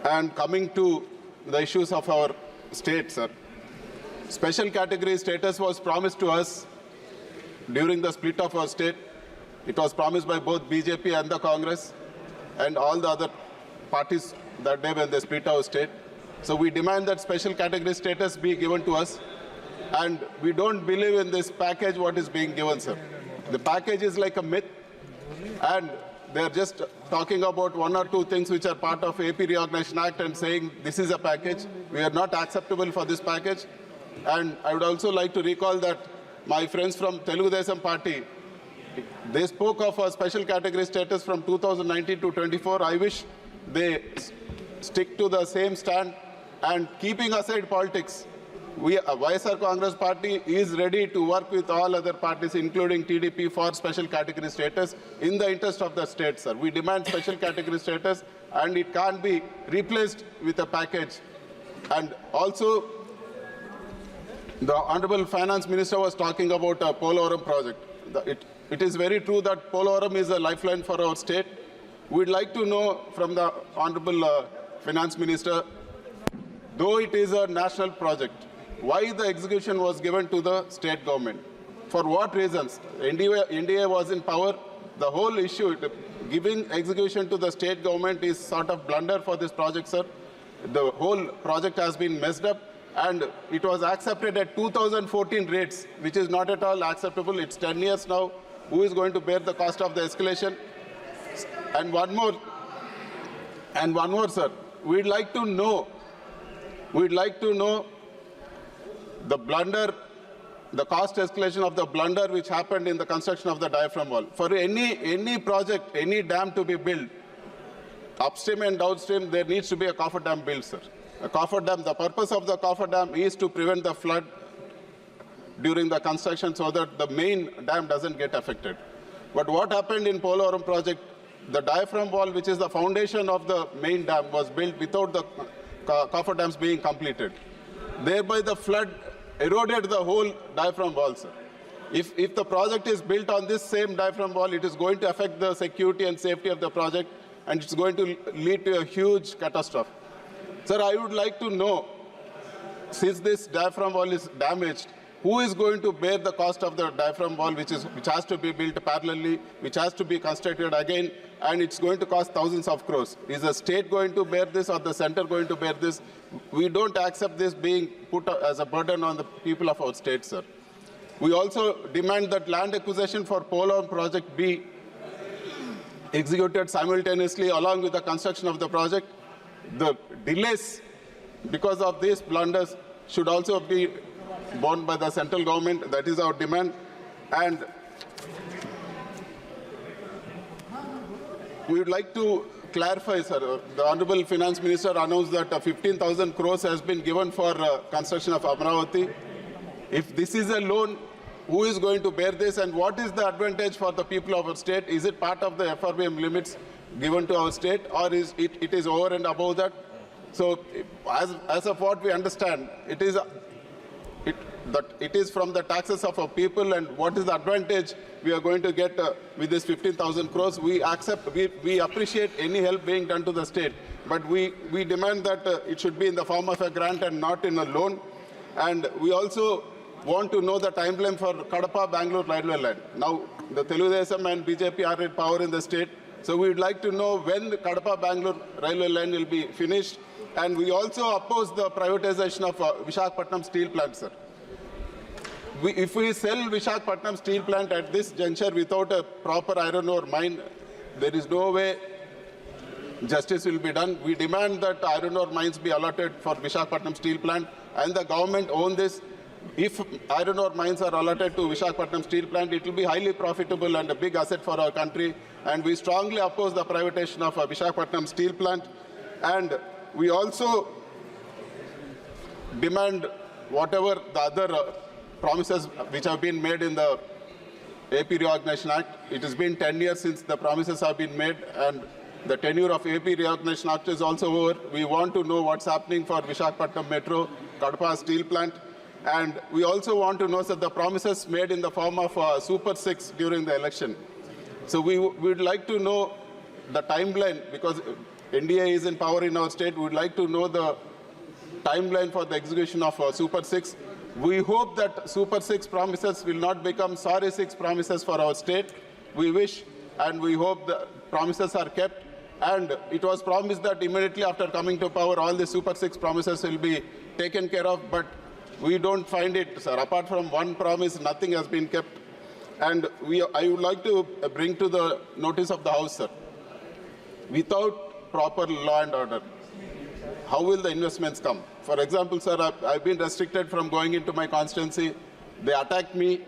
And coming to the issues of our state, sir. Special category status was promised to us during the split of our state. It was promised by both BJP and the Congress and all the other parties that day when they split our state. So we demand that special category status be given to us. And we don't believe in this package what is being given, sir. The package is like a myth. And they're just talking about one or two things which are part of AP Reorganization Act and saying this is a package. We are not acceptable for this package. And I would also like to recall that my friends from Telugu Rajyam party, they spoke of a special category status from 2019 to 24. I wish they stick to the same stand and keeping aside politics. YSR Congress party is ready to work with all other parties, including TDP, for special category status in the interest of the state, sir. We demand special category status, and it can't be replaced with a package. And also, the Honorable Finance Minister was talking about a Polavaram project. It is very true that Polavaram is a lifeline for our state. We'd like to know from the Honorable Finance Minister, though it is a national project, why the execution was given to the state government? For what reasons? NDA was in power. The whole issue, giving execution to the state government is sort of blunder for this project, sir. The whole project has been messed up, and it was accepted at 2014 rates, which is not at all acceptable. It's 10 years now. Who is going to bear the cost of the escalation? And one more, sir. We'd like to know the blunder, the cost escalation of the blunder which happened in the construction of the diaphragm wall. For any project, any dam to be built, upstream and downstream, there needs to be a coffer dam built, sir. A coffer dam, the purpose of the coffer dam is to prevent the flood during the construction so that the main dam doesn't get affected. But what happened in Polavaram project, the diaphragm wall, which is the foundation of the main dam, was built without the coffer dams being completed. Thereby the flood eroded the whole diaphragm wall, sir. If the project is built on this same diaphragm wall, it is going to affect the security and safety of the project, and it's going to lead to a huge catastrophe. Sir, I would like to know, since this diaphragm wall is damaged, who is going to bear the cost of the diaphragm wall, which has to be built parallelly, which has to be constructed again, and it's going to cost thousands of crores? Is the state going to bear this or the center going to bear this? We don't accept this being put as a burden on the people of our state, sir. We also demand that land acquisition for Polavaram project be executed simultaneously along with the construction of the project. The delays because of these blunders should also be borne by the central government. That is our demand. And we would like to clarify, sir. The Honorable Finance Minister announced that 15,000 crores has been given for construction of Amravati. If this is a loan, who is going to bear this, and what is the advantage for the people of our state? Is it part of the FRBM limits given to our state, or is it is over and above that? So, as of what we understand, it is from the taxes of our people, and what is the advantage we are going to get with this 15,000 crores? We appreciate any help being done to the state, but we demand that it should be in the form of a grant and not in a loan. And we also want to know the timeline for Kadapa-Bangalore railway line. Now, the Telugu Rajyam and BJP are in power in the state, so we would like to know when the Kadapa-Bangalore railway line will be finished. And we also oppose the privatization of Visakhapatnam steel plant, sir. If we sell Visakhapatnam steel plant at this juncture without a proper iron ore mine, there is no way justice will be done. We demand that iron ore mines be allotted for Visakhapatnam steel plant, and the government own this. If iron ore mines are allotted to Visakhapatnam steel plant, it will be highly profitable and a big asset for our country. And we strongly oppose the privatization of Visakhapatnam steel plant. And we also demand whatever the other promises which have been made in the AP Reorganization Act. It has been 10 years since the promises have been made, and the tenure of AP Reorganization Act is also over. We want to know what's happening for Visakhapatnam Metro, Kadapa steel plant. And we also want to know that the promises made in the form of Super 6 during the election. So we would like to know the timeline, because NDA is in power in our state. We would like to know the timeline for the execution of Super 6. We hope that Super 6 promises will not become sorry 6 promises for our state. We wish and we hope the promises are kept. And it was promised that immediately after coming to power, all the Super 6 promises will be taken care of. But we don't find it, sir. Apart from one promise, nothing has been kept. And I would like to bring to the notice of the House, sir. Without proper law and order, how will the investments come? For example, sir, I've been restricted from going into my constituency. They attacked me.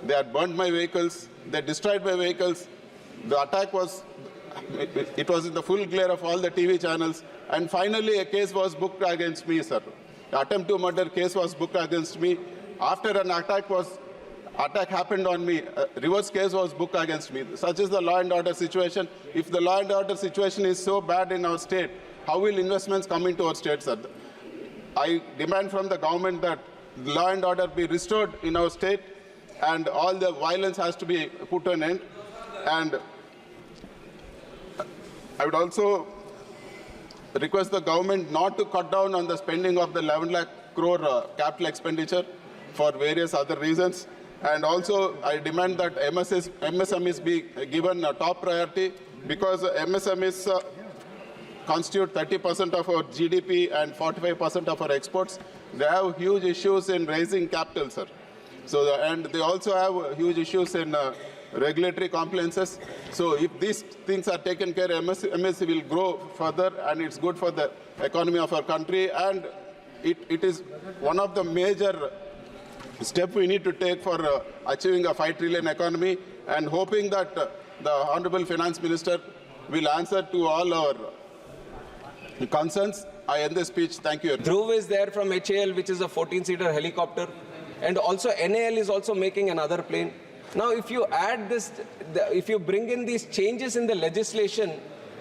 They had burned my vehicles. They destroyed my vehicles. The attack was, it was in the full glare of all the TV channels. And finally, a case was booked against me, sir. The attempt to murder case was booked against me. After an attack happened on me, a reverse case was booked against me. Such is the law and order situation. If the law and order situation is so bad in our state, how will investments come into our state, sir? I demand from the government that law and order be restored in our state and all the violence has to be put an end. And I would also request the government not to cut down on the spending of the 11 lakh crore capital expenditure for various other reasons. And also, I demand that MSMEs be given a top priority because MSMEs constitute 30% of our GDP and 45% of our exports. They have huge issues in raising capital, sir. So, and they also have huge issues in regulatory compliances. So if these things are taken care of, MSME will grow further and it's good for the economy of our country. And it is one of the major steps we need to take for achieving a 5 trillion economy and hoping that the Honorable Finance Minister will answer to all our concerns. I end the speech. Thank you. Dhruv is there from HAL, which is a 14-seater helicopter. And also NAL is also making another plane. Now, if you add this, if you bring in these changes in the legislation,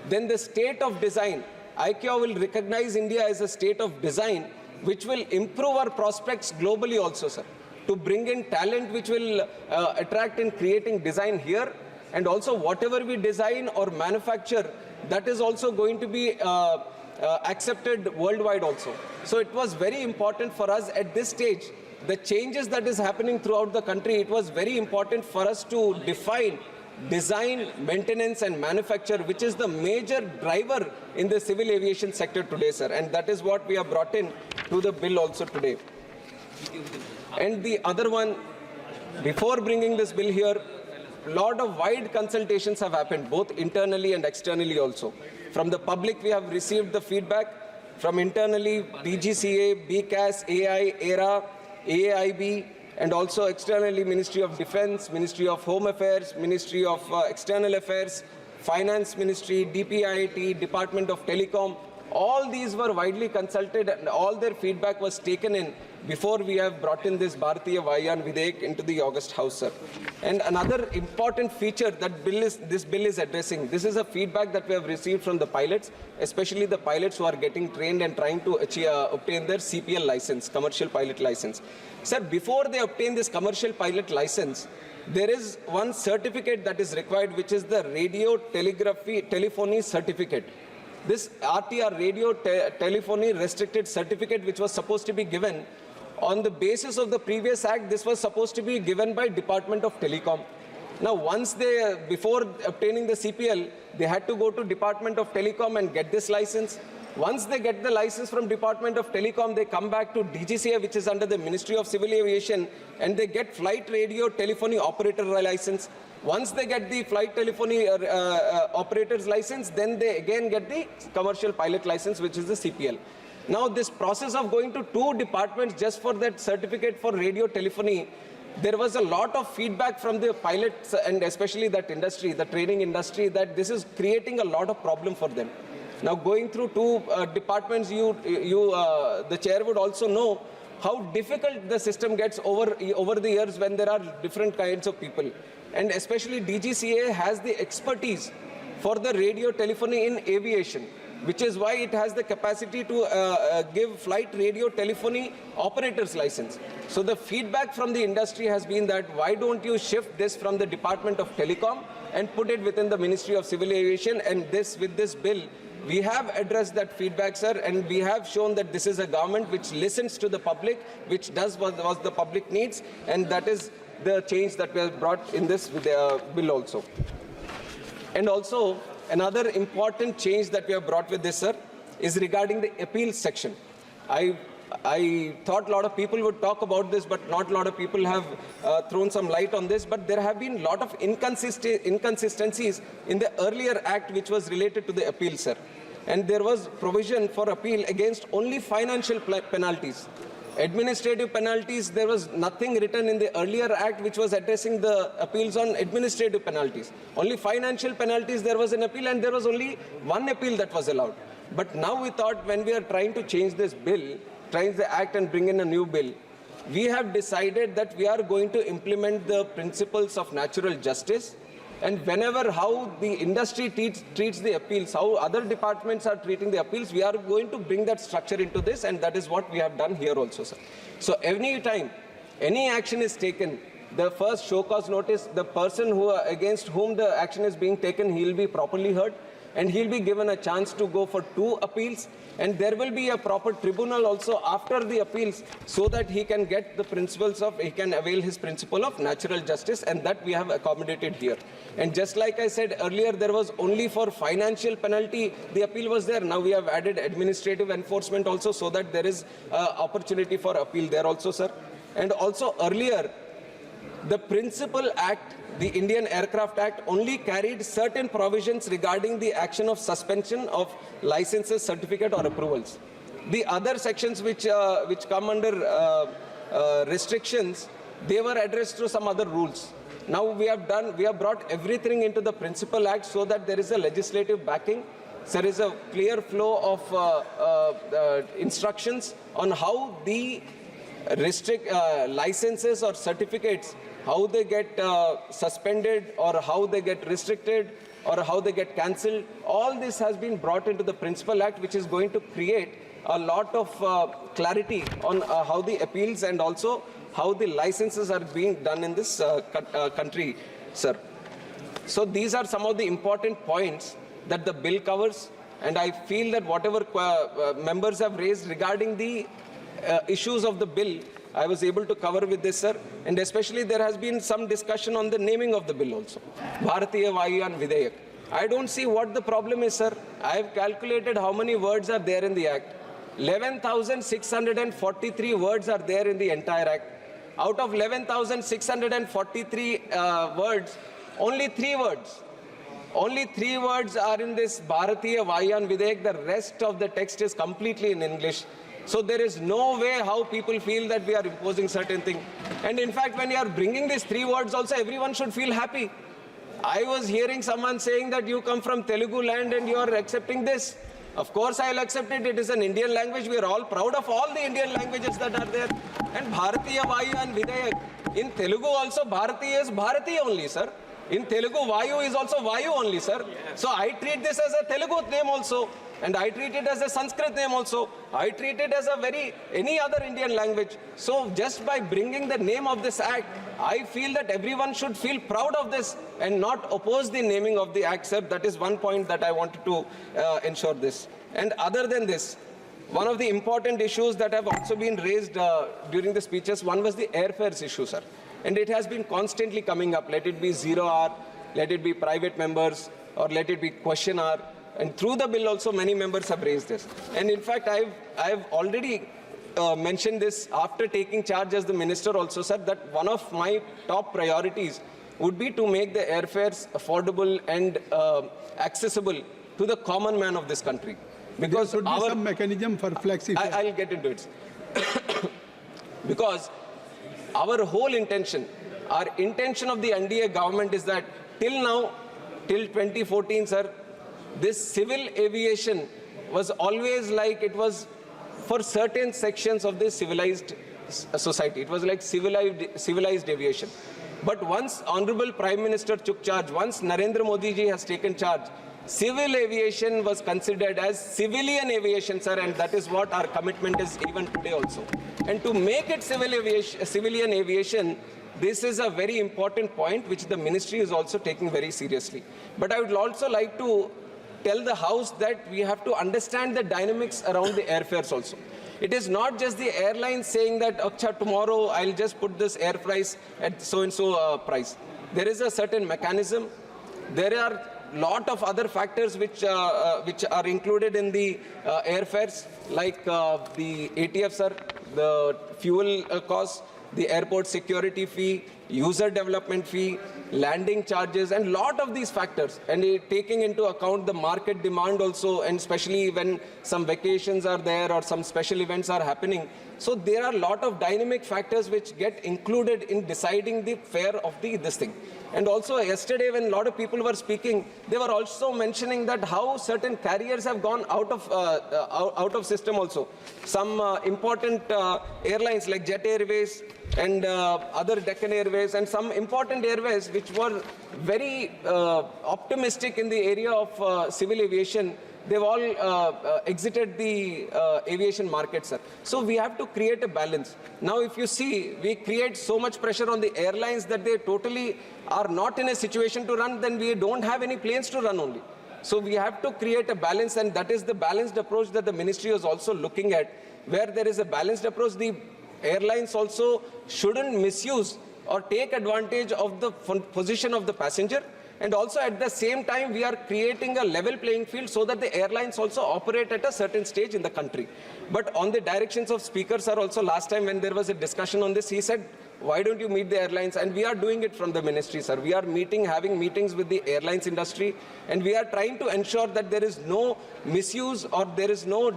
then the state of design, ICAO will recognize India as a state of design, which will improve our prospects globally also, sir. To bring in talent which will attract in creating design here, and also whatever we design or manufacture, that is also going to be accepted worldwide also. So it was very important for us at this stage, the changes that is happening throughout the country, it was very important for us to define design, maintenance and manufacture, which is the major driver in the civil aviation sector today, sir. And that is what we have brought in to the bill also today. And the other one, before bringing this bill here, a lot of wide consultations have happened, both internally and externally also. From the public, we have received the feedback. From internally, DGCA, BCAS, AI, ERA, AAIB, and also externally Ministry of Defense, Ministry of Home Affairs, Ministry of External Affairs, Finance Ministry, DPIIT, Department of Telecom. All these were widely consulted and all their feedback was taken in before we have brought in this Bharatiya Vayan Videk into the August House, sir. And another important feature that this bill is addressing, this is a feedback that we have received from the pilots, especially the pilots who are getting trained and trying to obtain their CPL license, commercial pilot license. Sir, before they obtain this commercial pilot license, there is one certificate that is required, which is the radio telephony certificate. This RTR, radio telephony restricted certificate, which was supposed to be given on the basis of the previous act, this was supposed to be given by Department of Telecom. Now, once they, before obtaining the CPL, they had to go to Department of Telecom and get this license. Once they get the license from Department of Telecom, they come back to DGCA, which is under the Ministry of Civil Aviation, and they get flight radio telephony operator license. Once they get the flight telephony operator's license, then they again get the commercial pilot license, which is the CPL. Now, this process of going to 2 departments just for that certificate for radio telephony, there was a lot of feedback from the pilots and especially that industry, the training industry, that this is creating a lot of problem for them. Now, going through 2 departments, the chair would also know how difficult the system gets over the years when there are different kinds of people. And especially DGCA has the expertise for the radio telephony in aviation, which is why it has the capacity to give flight radio telephony operator's license. So the feedback from the industry has been that why don't you shift this from the Department of Telecom and put it within the Ministry of Civil Aviation, and this with this bill, we have addressed that feedback, sir, and we have shown that this is a government which listens to the public, which does what the public needs, and that is the change that we have brought in this bill also. And also, another important change that we have brought with this, sir, is regarding the appeals section. I thought a lot of people would talk about this, but not a lot of people have thrown some light on this. But there have been a lot of inconsistencies in the earlier act which was related to the appeal, sir. And there was provision for appeal against only financial penalties. Administrative penalties, there was nothing written in the earlier act which was addressing the appeals on administrative penalties. Only financial penalties, there was an appeal, and there was only one appeal that was allowed. But now we thought, when we are trying to change this bill, change the act and bring in a new bill, we have decided that we are going to implement the principles of natural justice, and whenever how the industry treats the appeals, how other departments are treating the appeals, we are going to bring that structure into this, and that is what we have done here also, sir. So any time any action is taken, the first show cause notice, the person against whom the action is being taken, he will be properly heard, and he'll be given a chance to go for 2 appeals, and there will be a proper tribunal also after the appeals, so that he can get the principles of, he can avail his principle of natural justice, and that we have accommodated here. And just like I said earlier, there was only for financial penalty, the appeal was there. Now we have added administrative enforcement also, so that there is opportunity for appeal there also, sir. And also earlier, the Principal Act, the Indian Aircraft Act, only carried certain provisions regarding the action of suspension of licenses, certificate or approvals. The other sections which come under restrictions, they were addressed through some other rules. Now we have brought everything into the Principal Act, so that there is a legislative backing. There is a clear flow of instructions on how the licenses or certificates, how they get suspended, or how they get restricted, or how they get cancelled. All this has been brought into the Principal Act, which is going to create a lot of clarity on how the appeals and also how the licenses are being done in this country, sir. So these are some of the important points that the bill covers, and I feel that whatever members have raised regarding the issues of the bill, I was able to cover with this, sir. And especially there has been some discussion on the naming of the bill also. Bharatiya Vayu Videyak. I don't see what the problem is, sir. I have calculated how many words are there in the Act. 11,643 words are there in the entire Act. Out of 11,643 words, only 3 words. Only 3 words are in this Bharatiya Vayu Videyak. The rest of the text is completely in English. So there is no way how people feel that we are imposing certain thing. And in fact, when you are bringing these 3 words also, everyone should feel happy. I was hearing someone saying that you come from Telugu land and you are accepting this. Of course, I'll accept it. It is an Indian language. We are all proud of all the Indian languages that are there. And Bharatiya Vayu and Videyak. In Telugu also, Bharatiya is Bharatiya only, sir. In Telugu, Vayu is also Vayu only, sir. So I treat this as a Telugu name also. And I treat it as a Sanskrit name also. I treat it as any other Indian language. So just by bringing the name of this act, I feel that everyone should feel proud of this and not oppose the naming of the act, sir. That is one point that I wanted to ensure this. And other than this, one of the important issues that have also been raised during the speeches, one was the airfares issue, sir. And it has been constantly coming up. Let it be 0 hour, let it be private members, or let it be question hour. And through the bill also, many members have raised this. And in fact, I've already mentioned this after taking charge as the minister also, sir, that one of my top priorities would be to make the airfares affordable and accessible to the common man of this country. Because there should be some mechanism for flexi. I'll get into it. Because our whole intention, our intention of the NDA government is that till now, till 2014, sir, this civil aviation was always like it was for certain sections of the civilized society. It was like civilized aviation. But once Honorable Prime Minister took charge, once Narendra Modi ji has taken charge, civil aviation was considered as civilian aviation, sir, and that is what our commitment is even today also. And to make it civilian aviation, this is a very important point which the ministry is also taking very seriously. But I would also like to tell the House that we have to understand the dynamics around the airfares also. It is not just the airlines saying that, Acha, tomorrow I'll just put this air price at so-and-so price. There is a certain mechanism. There are lot of other factors which are included in the airfares, like the ATF, sir, the fuel cost, the airport security fee, user development fee, landing charges, and lot of these factors, and taking into account the market demand also, and especially when some vacations are there or some special events are happening. So there are a lot of dynamic factors which get included in deciding the fare of this thing. And also yesterday when a lot of people were speaking, they were also mentioning that how certain carriers have gone out of system also. Some important airlines like Jet Airways and other Deccan Airways and some important airways which were very optimistic in the area of civil aviation, they've all exited the aviation market, sir. So we have to create a balance. Now, if you see, we create so much pressure on the airlines that they totally are not in a situation to run, then we don't have any planes to run only. So we have to create a balance, and that is the balanced approach that the ministry is also looking at. Where there is a balanced approach, the airlines also shouldn't misuse or take advantage of the position of the passenger. And also at the same time, we are creating a level playing field so that the airlines also operate at a certain stage in the country. But on the directions of Speaker, sir, also last time when there was a discussion on this, he said, why don't you meet the airlines? And we are doing it from the ministry, sir. We are having meetings with the airlines industry, and we are trying to ensure that there is no misuse or there is no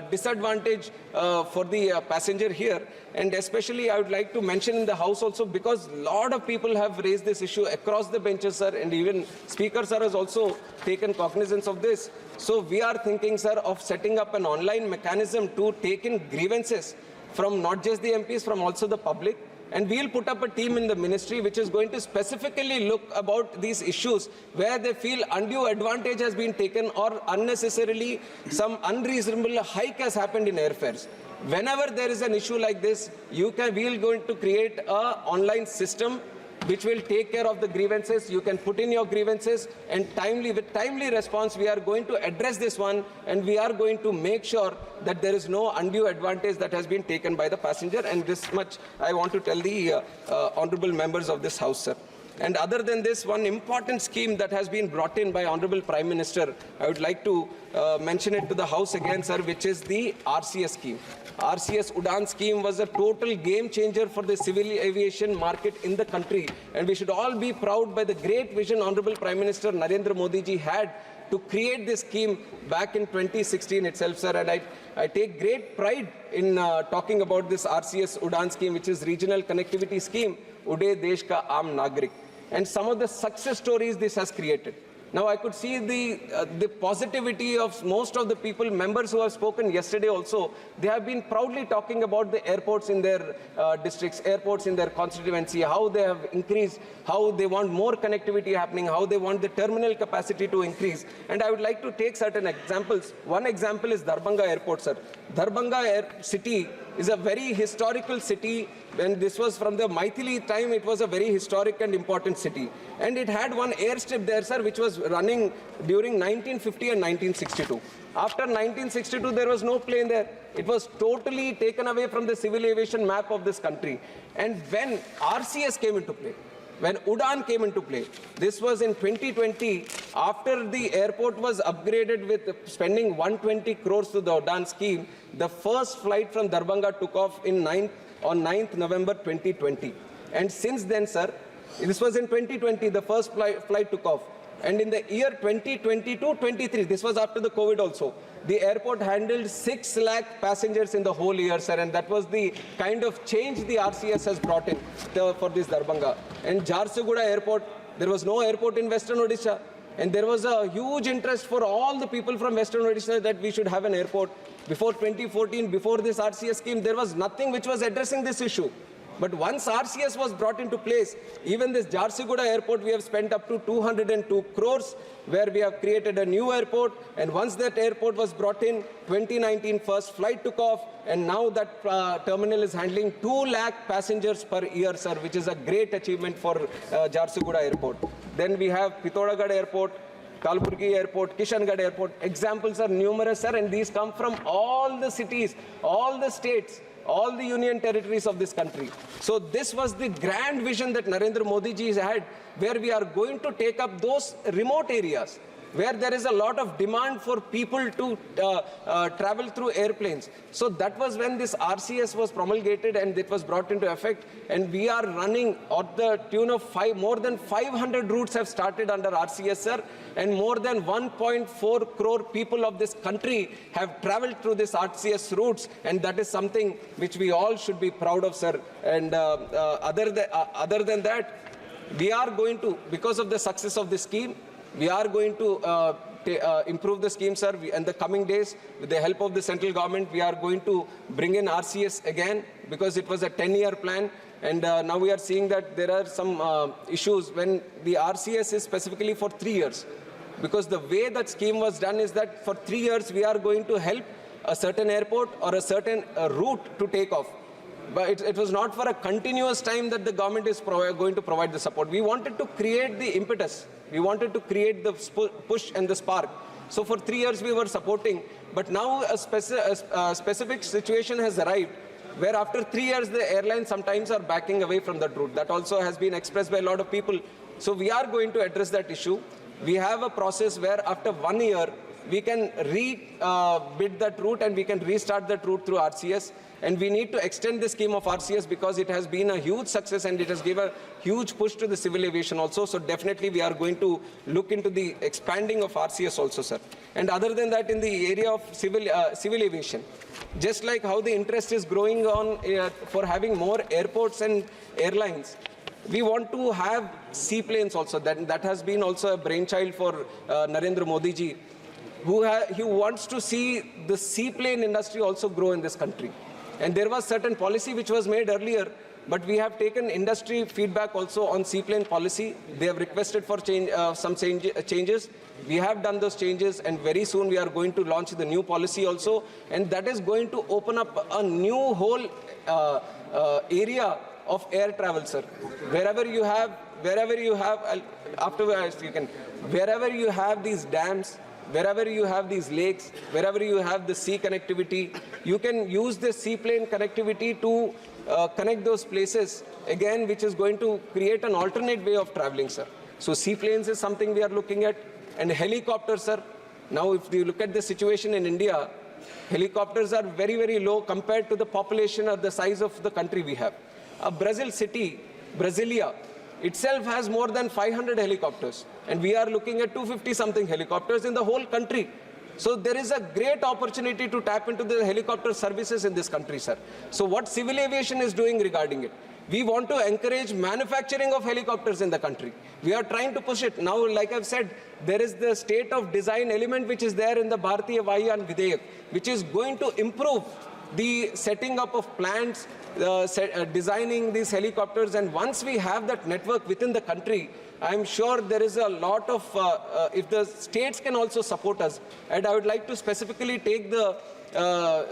disadvantage for the passenger here. And especially I would like to mention in the House also, because a lot of people have raised this issue across the benches, sir, and even Speaker, sir, has also taken cognizance of this. So we are thinking, sir, of setting up an online mechanism to take in grievances from not just the MPs, from also the public. And we'll put up a team in the ministry which is going to specifically look about these issues where they feel undue advantage has been taken or unnecessarily some unreasonable hike has happened in airfares. Whenever there is an issue like this, we're going to create an online system which will take care of the grievances. You can put in your grievances, and with timely response, we are going to address this one, and we are going to make sure that there is no undue advantage that has been taken by the passenger. And this much I want to tell the honorable members of this House, sir. And other than this, one important scheme that has been brought in by Honorable Prime Minister, I would like to mention it to the House again, sir, which is the RCS scheme. RCS Udan scheme was a total game changer for the civil aviation market in the country. And we should all be proud by the great vision Honorable Prime Minister Narendra Modi ji had to create this scheme back in 2016 itself, sir. And I take great pride in talking about this RCS Udan scheme, which is Regional Connectivity Scheme, Ude Desh Ka Aam Nagrik. And some of the success stories this has created. Now, I could see the positivity of most of the people, members who have spoken yesterday also. They have been proudly talking about the airports in their districts, airports in their constituency, how they have increased, how they want more connectivity happening, how they want the terminal capacity to increase. And I would like to take certain examples. One example is Darbhanga Airport, sir. Darbhanga city is a very historical city. When this was from the Maithili time, it was a very historic and important city. And it had one airstrip there, sir, which was running during 1950 and 1962. After 1962, there was no plane there. It was totally taken away from the civil aviation map of this country. And when RCS came into play, when Udan came into play, this was in 2020, after the airport was upgraded with spending 120 crores to the Udan scheme, the first flight from Darbhanga took off on 9th November 2020. And since then, sir, this was in 2020, the first flight took off. And in the year 2022-23, this was after the COVID also, the airport handled 6 lakh passengers in the whole year, sir. And that was the kind of change the RCS has brought in for this Darbhanga. And Jharsuguda Airport, there was no airport in Western Odisha. And there was a huge interest for all the people from Western Odisha that we should have an airport. Before 2014, before this RCS scheme, there was nothing which was addressing this issue. But once RCS was brought into place, even this Jharsuguda airport, we have spent up to 202 crores, where we have created a new airport. And once that airport was brought in, 2019 first flight took off, and now that terminal is handling 2 lakh passengers per year, sir, which is a great achievement for Jharsuguda airport. Then we have Pithodgarh airport, Kalburgi Airport, Kishangarh Airport. Examples are numerous, sir, and these come from all the cities, all the states, all the union territories of this country. So this was the grand vision that Narendra Modi ji had, where we are going to take up those remote areas where there is a lot of demand for people to travel through airplanes. So that was when this RCS was promulgated and it was brought into effect. And we are running at the tune of more than 500 routes have started under RCS, sir. And more than 1.4 crore people of this country have traveled through this RCS routes. And that is something which we all should be proud of, sir. And other than that, we are going to, because of the success of this scheme, we are going to improve the scheme, sir. In the coming days, with the help of the central government, we are going to bring in RCS again, because it was a 10-year plan. And now we are seeing that there are some issues when the RCS is specifically for 3 years. Because the way that scheme was done is that for 3 years, we are going to help a certain airport or a certain route to take off. But it was not for a continuous time that the government is going to provide the support. We wanted to create the impetus. We wanted to create the push and the spark. So for 3 years we were supporting, but now a specific situation has arrived where after 3 years the airlines sometimes are backing away from that route. That also has been expressed by a lot of people. So we are going to address that issue. We have a process where after 1 year we can bid that route and we can restart that route through RCS. And we need to extend the scheme of RCS because it has been a huge success and it has given a huge push to the civil aviation also. So definitely we are going to look into the expanding of RCS also, sir. And other than that, in the area of civil aviation, just like how the interest is growing on for having more airports and airlines, we want to have seaplanes also. That has been also a brainchild for Narendra Modi ji, who wants to see the seaplane industry also grow in this country. And there was certain policy which was made earlier, but we have taken industry feedback also on seaplane policy. They have requested for some changes. We have done those changes, and very soon we are going to launch the new policy also. And that is going to open up a new whole area of air travel, sir. Wherever you have these dams, wherever you have these lakes, wherever you have the sea connectivity, you can use the seaplane connectivity to connect those places, again, which is going to create an alternate way of traveling, sir. So seaplanes is something we are looking at, and helicopters, sir. Now, if you look at the situation in India, helicopters are very, very low compared to the population or the size of the country we have. A Brazil city, Brasilia, itself has more than 500 helicopters, and we are looking at 250-something helicopters in the whole country. So there is a great opportunity to tap into the helicopter services in this country, sir. So what civil aviation is doing regarding it? We want to encourage manufacturing of helicopters in the country. We are trying to push it. Now, like I've said, there is the state of design element which is there in the Bharatiya Vayu Videyak, which is going to improve the setting up of plants, designing these helicopters. And once we have that network within the country, I'm sure there is a lot of, if the states can also support us. And I would like to specifically take the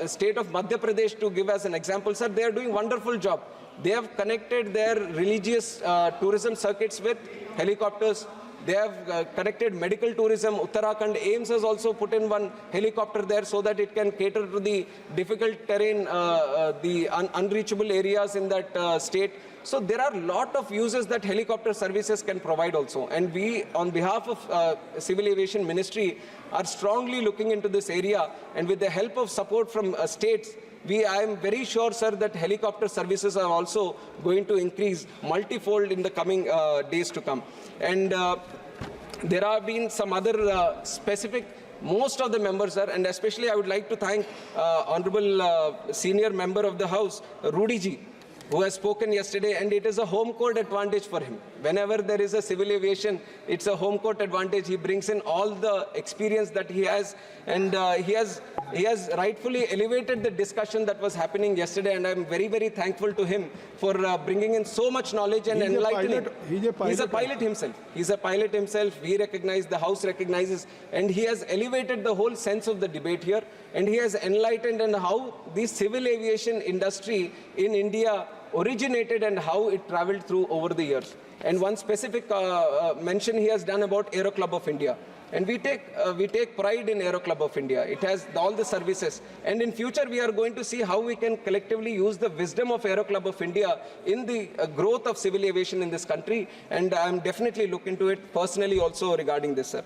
state of Madhya Pradesh to give as an example. Sir, they are doing a wonderful job. They have connected their religious tourism circuits with helicopters. They have connected medical tourism. Uttarakhand AIMS has also put in one helicopter there so that it can cater to the difficult terrain, the unreachable areas in that state. So there are a lot of uses that helicopter services can provide also. And we, on behalf of Civil Aviation Ministry, are strongly looking into this area. And with the help of support from states, I am very sure, sir, that helicopter services are also going to increase multifold in the coming days to come. And there have been some other specific, most of the members, sir, and especially I would like to thank Honorable Senior Member of the House, Rudy ji, who has spoken yesterday, and it is a home court advantage for him. Whenever there is a civil aviation, it's a home court advantage. He brings in all the experience that he has, and he has rightfully elevated the discussion that was happening yesterday, and I'm very, very thankful to him for bringing in so much knowledge and enlightening. He's a pilot himself. He's a pilot himself. We recognize, the House recognizes, and he has elevated the whole sense of the debate here, and he has enlightened on how the civil aviation industry in India originated and how it traveled through over the years. And one specific mention he has done about Aero Club of India. And we take pride in Aero Club of India. It has all the services. And in future, we are going to see how we can collectively use the wisdom of Aero Club of India in the growth of civil aviation in this country. And I'm definitely looking into it personally also regarding this, sir.